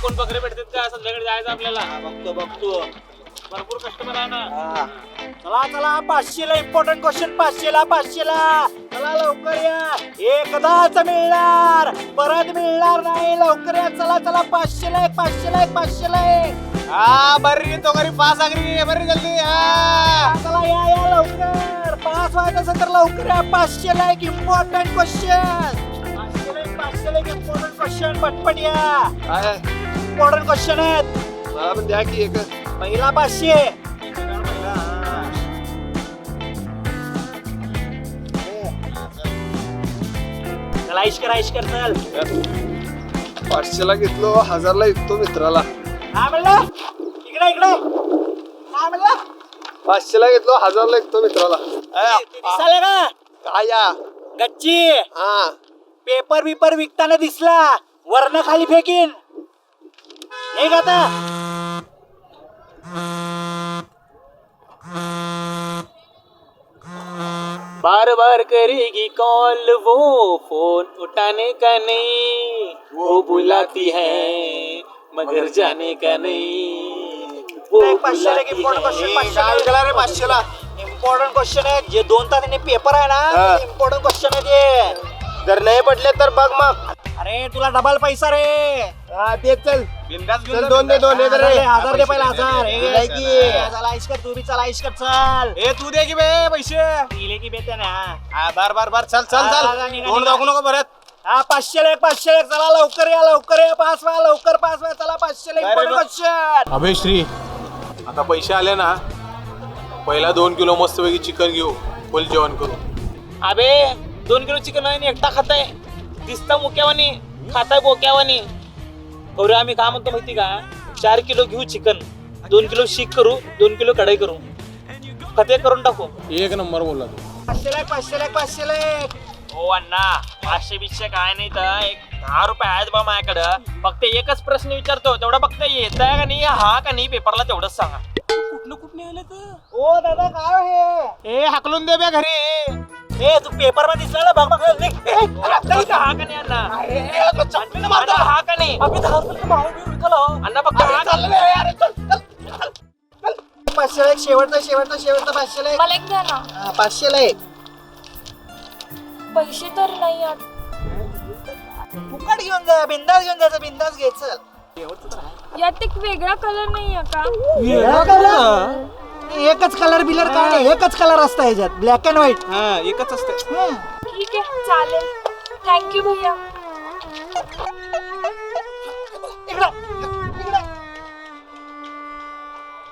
कोण बकरे भेटतात का संध्याकाळी जायचं आपल्याला. बघतो भरपूर कस्टमर आहे ना. चला चला 500ला इम्पॉर्टंट क्वेश्चन 500ला चला लवकर या. एकदाच मिळणार परत मिळणार नाही. लवकर या चला चला 500ला एक. हा बर्री तो घरी पास आगरी बर्री जल्दी. चला या लवकर. पास व्हायचं असेल तर लवकर या. 500ला एक इम्पॉर्टंट क्वेश्चन. 500ला एक इम्पॉर्टंट क्वेश्चन. पटपट या. इम्पॉर्टंट क्वेश्चन आहेत. मला पण द्या की एक. पहिला 500. चला आईश कर चल. 500ला घेतलो 1000ला विकतो मित्राला. काय म्हणलं इकडे काय म्हणलं 500ला घेतलो 1000ला विकतो मित्राला. दिसाले का काय या गच्ची हा पेपर विकताना दिसला वरनं खाली फेकीन. हे का आता बार बार करेगी कॉल वो फोन उठाने का नहीं. वो बुलाती है मगर जाने का नहीं. वो इम्पॉर्टंट क्वेश्चन इम्पॉर्टंट क्वेश्चन आहे. जे 2 तासांनी पेपर आहे ना इम्पॉर्टंट क्वेश्चन आहे ते. जर नाही पडले तर बघ मग. अरे तुला डबल पैसा रे. ते चल चल 2 दे 1000 दे पहिला 1000. चला आईश कर तू बी. चला आईश कर चल. ए तू दे की बे पैसे. दिले की बेते ना. बार चल तोंड दाखवू नको परत. हा 500ला एक. चला लवकर या. पास व्हा लवकर पास व्हा. चला 500ला इम्पॉर्टंट क्वेश्चन. अबे श्री आता पैसे आले ना पहिला 2 किलो मस्तपैकी चिकन घेऊ फुल जेवण करू. अबे 2 किलो चिकन आहे एकटा खाताय. दिसता मुक्यावानी खाताय बोक्यावानी. अरे आम्ही काय म्हणतो माहिती का 4 किलो घेऊ चिकन 2 किलो शीख करू 2 किलो कढाई करू खते करून टाकू. एक नंबर बोलला तू. 500ला एक. हो अण्णा 500 बिशे काय नाही तर एक 10 रुपये आहेत बा माझ्याकडं. फक्त एकच प्रश्न विचारतो तेवढा फक्त येत आहे का नाही हा का नाही पेपरला तेवढंच सांगा. कुठनं आलं तर ओ दादा काय हे. ए हाकलून दे बे घरी. ए तू पेपर मध्ये दिसला ना बघ हा का नाही अण्णा हा का नाही अण्णा फक्त हा का. 500ला एक. शेवटचा 500ला एक. मला एक द्या ना. 500ला एक. पैसे तर नाही आहेत. फुकट घेऊन जा. बिंदास घेऊन जायचं. बिंदास घे चल. यात एक वेगळा कलर नाही आहे का? एकच कलर बिलर काय नाही. एकच कलर असतं ह्याच्यात ब्लॅक अँड व्हाईट. एकच असते. ठीक आहे चालेल. थँक्यू भैया.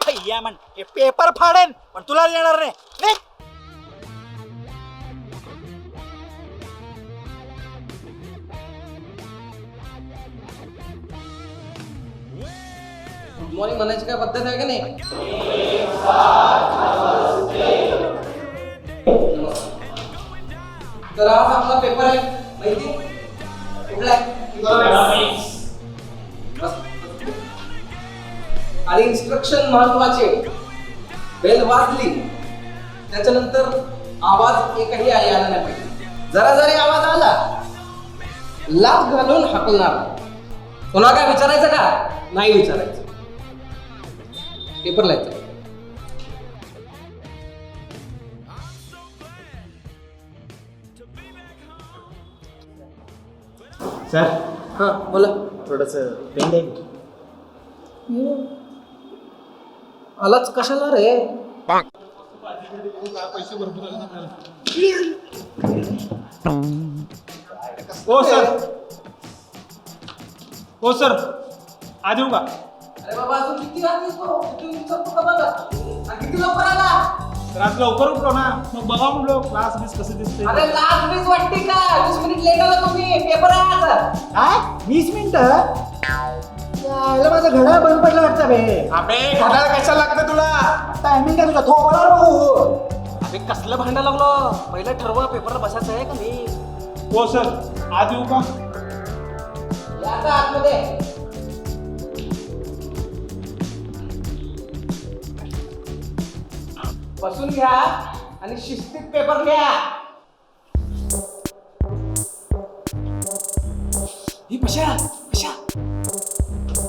भैया म्हण हे पेपर फाडेन पण तुला देणार नाही. निघ. गुड मॉर्निंग म्हणायची काय पद्धत आहे का नाही? तर आज आपला पेपर आहे माहिती कुठला आहे? आणि इन्स्ट्रक्शन महत्वाचे. बेल वाजली त्याच्यानंतर आवाज एकही आला नाही पाहिजे. जरा जरी आवाज आला लाथ घालून हाकलणार. कोणा काय विचारायचं का? नाही विचारायचं. पेपर लिहायचा. सर हा बोला. थोडस पेन द्या. आलाच कशाला रे? हो सर आज येऊ का. अरे बाबा अजून किती राहतेस तो? किती विचारतो का मला? आणि किती लवकर आला? तर आज लवकर उठलो ना मग बघा म्हणलो क्लास बीस कसं दिसते. अरे लास्ट वीस वाटते का? 20 मिनिट लेट आला तुम्ही. पेपर आहे आज. काय 20 मिनिटं? यायला माझं घड्याळ बंद पडलं वाटतं बे. अबे घड्याळ कशाला लागतं तुला. टायमिंग काय तुझा थोडा बघू. अरे कसलं भांडण लागलो. पहिलं ठरवा पेपरला बसायचं आहे का नाही. हो सर आज येऊ का. या आता आतमध्ये. बसून घ्या आणि शिस्तीत पेपर लिहा. ही पशा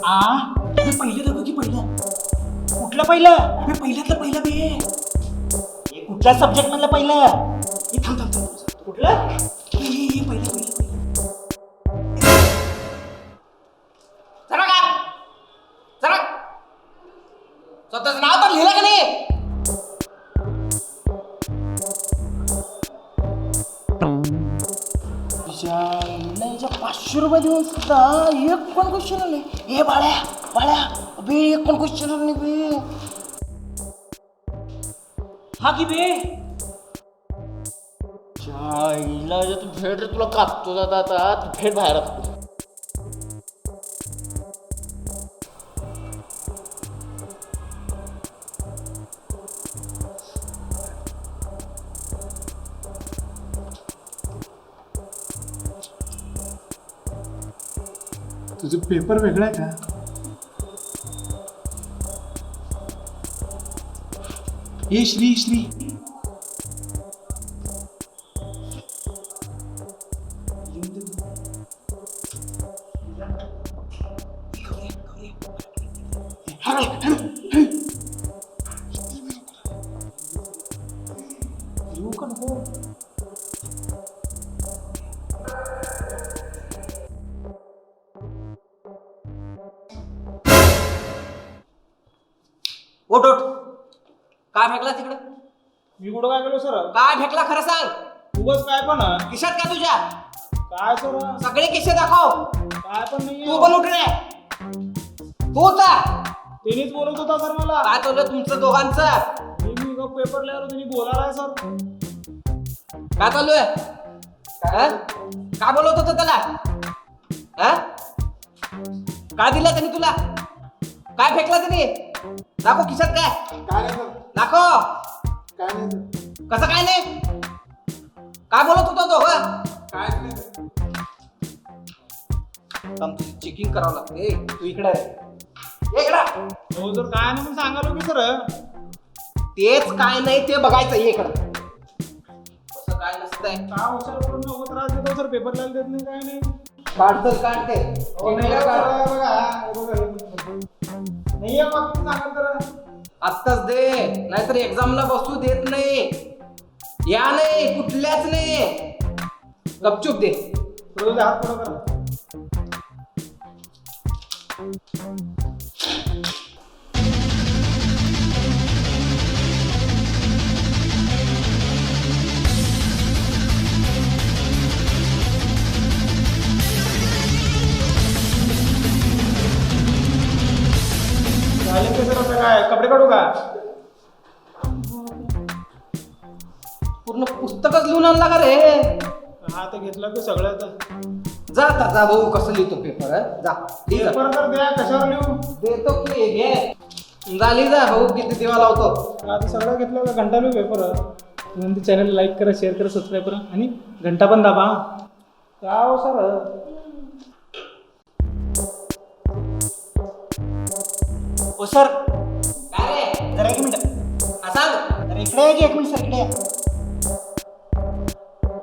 पहिलं दाखव की पहिलं. कुठलं पहिलं? पहिल्यातलं पहिलं बे. हे कुठल्या सब्जेक्ट मधलं पहिलं? हे थांब थांब थांब. कुठलं? हे पहिलं पहिलं पहिलं. जरा का जरा स्वतःच नाव तर लिहिलं का नाही? हिच्या 500 रुपये देऊन सुद्धा एक पण क्वेश्चन आले. हे बाळ्या बाळ्या बे एक पण क्वेश्चन आले बे. हा की बे हिला तू भेट रे, तुला कापतो जाता आता तू भेट बाहेर असतो. तुझं पेपर वेगळा आहे का? ए श्री श्री ओट ओट काय फेकला तिकडं? मी कुठं काय केलो सर? काय फेकला खरं सांग. उगाच काय पण खिशात का तुझ्या? काय सर? सगळे खिसे दाखव. काय पण नाही. तू पण उठ रे. तू होता त्यांनीच बोलत होता सर मला. काय चाललं तुमचं दोघांचं? मी पेपर लिहायला त्यांनी बोलायला सर. काय चालू आहे? काय बोलवत होतं त्याला? काय दिलं त्यांनी तुला? काय फेकला त्यांनी? दाखव खिशात काय काय नाही सर, दाखव. काय नाही सर, कसं काय नाही? काय बोलत होता तो? काय नाही सर. तुझी चेकिंग करावं लागते. तू इकडे इकडे हो सर काय नाही म्हणून सांगालो की सर. तेच काय नाही ते बघायचं. ये इकडं. कसं काय नसतंय? काय हुशार करून नको त्रास देतो सर. पेपर लिहायला देत नाही काय नाही. काढतं काढते. नाही आहे मग तुम्ही सांगा तर. आत्ताच दे, नाहीतर एक्झामला बसू देत नाही. या नाही कुठल्याच नाही. गपचूप दे. रोज हात पुढं करा. झाले की सर आता काय कपडे काढू का? पूर्ण पुस्तकच लिहून आणला का रे? हा तर घेतलं की सगळं आता. जा आता जा भाऊ. कसं लिहितो पेपर? जा लिह जा. पेपर तर द्या कशावर लिहू? देतो की घे. झाली जा भाऊ. किती दिवा लावतो. आता सगळं घेतलं का घंटा लिहू पेपर. नंतर चॅनल लाईक करा, शेअर करा, सबस्क्राईब करा आणि घंटा पण दाबा. का हो सर? ओ सर काय रे? जरा एक मिनिट. हा सांग. जरा इकडे या की. एक मिनिट सर इकडे या.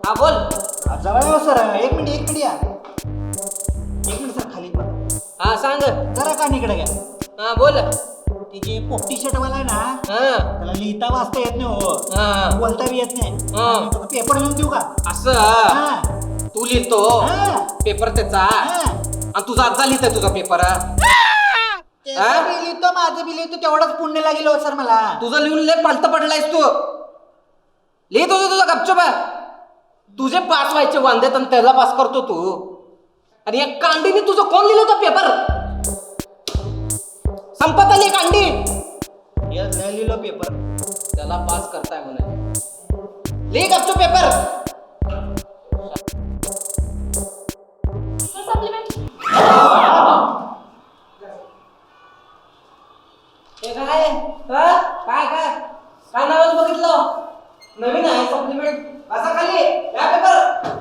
हा बोल. जवळ या सर. एक मिनिट या. एक मिनिट सर खाली पडा. हा सांग. जरा का इकडे घ्या. हा बोल. ते जे पोपटी शर्ट वाला आहे ना हा त्याला लिहिता वाचता येत नाही हो. हा बोलता बी येत नाही. हा. पेपर लिहून देऊ का? असं हा. तू लिहितो हा. पेपर त्याचा हा. आणि तुझा आजचा लिहितोय तुझा पेपर. त्याचं बी लिहितो माझं बी लिहितो तेवढंच पुण्य लागेल हो सर मला. तुझं लिहून लय पालत पडलायस तू. लिहित होतो तुझा गपचूप. तुझे पास व्हायचे वांदेत आणि त्याला पास करतो तू. आणि एक कांडीने तुझं कोण लिहिलं होतं पेपर? संपत आली कांडी. हे लय लिहिलं पेपर. त्याला पास करताय म्हणे. लिह गपचूप पेपर. सप्लिमेंट हे काय? काय काय काय नाव बघितलं? नवीन आहे सप्लिमेंट. असा खाली या पेपर.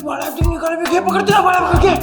बाळा तुम्ही घे पकडते ना बाळा घे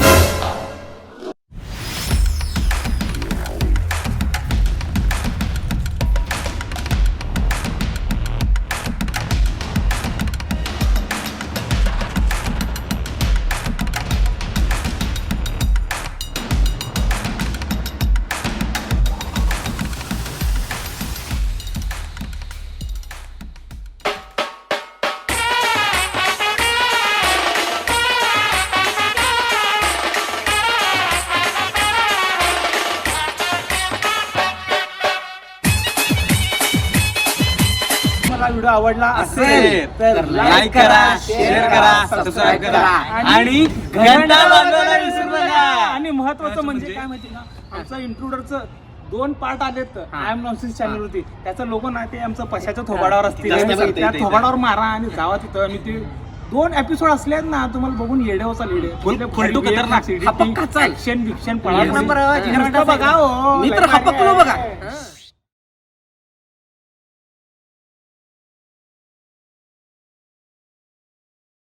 व्हिडिओ आवडला असेल तर लाईक करा, शेअर करा, सबस्क्राईब करा आणि घंटा वाजवायला विसरू नका. आणि महत्वाचं म्हणजे काय माहिती ना, आमचं इंट्रोडरचं 2 पार्ट आलेत आय एम नॉनसेन्स चॅनल वरती. त्याचं लोगो ना ते आमचं पशाच्या थोबाडावर असतील, त्या थोबाडावर मारा आणि जावा तिथं. आणि ते 2 एपिसोड असले आहेत ना, तुम्हाला बघून येडेवचा खतरनाक. ऍक्शन बिक्शन एक नंबर आहे. बघा हो. मी तर हपकलो बघा.